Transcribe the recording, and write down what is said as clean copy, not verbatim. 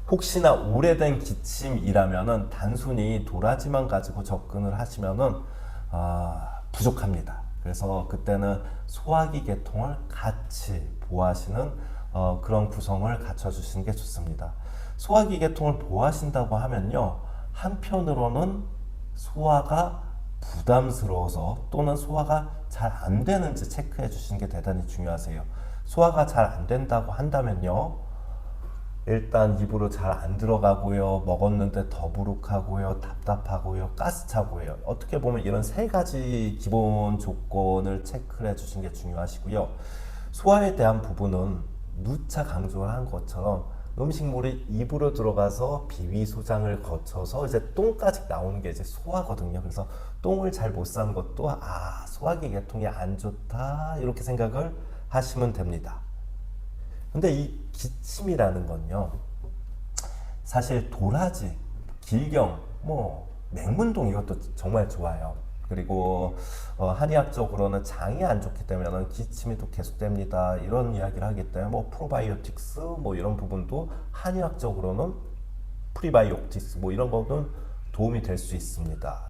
혹시나 오래된 기침이라면은 단순히 도라지만 가지고 접근을 하시면은 부족합니다. 그래서 그때는 소화기 계통을 같이 보호하시는 그런 구성을 갖춰주시는 게 좋습니다. 소화기 계통을 보호하신다고 하면요, 한편으로는 소화가 부담스러워서 또는 소화가 잘 안 되는지 체크해 주시는 게 대단히 중요하세요. 소화가 잘 안 된다고 한다면요, 일단 입으로 잘 안 들어가고요, 먹었는데 더부룩하고요, 답답하고요, 가스차고요. 어떻게 보면 이런 세 가지 기본 조건을 체크를 해주시는 게 중요하시고요. 소화에 대한 부분은 누차 강조를 한 것처럼 음식물이 입으로 들어가서 비위소장을 거쳐서 이제 똥까지 나오는 게 이제 소화거든요. 그래서 똥을 잘 못 싸는 것도 소화기 계통이 안 좋다 이렇게 생각을 하시면 됩니다. 근데 이 기침이라는 건요, 사실 도라지, 길경, 맹문동 이것도 정말 좋아요. 그리고 한의학적으로는 장이 안 좋기 때문에 기침이 또 계속됩니다. 이런 이야기를 하기 때문에 프로바이오틱스 이런 부분도 한의학적으로는 프리바이오틱스 이런 거는 도움이 될 수 있습니다.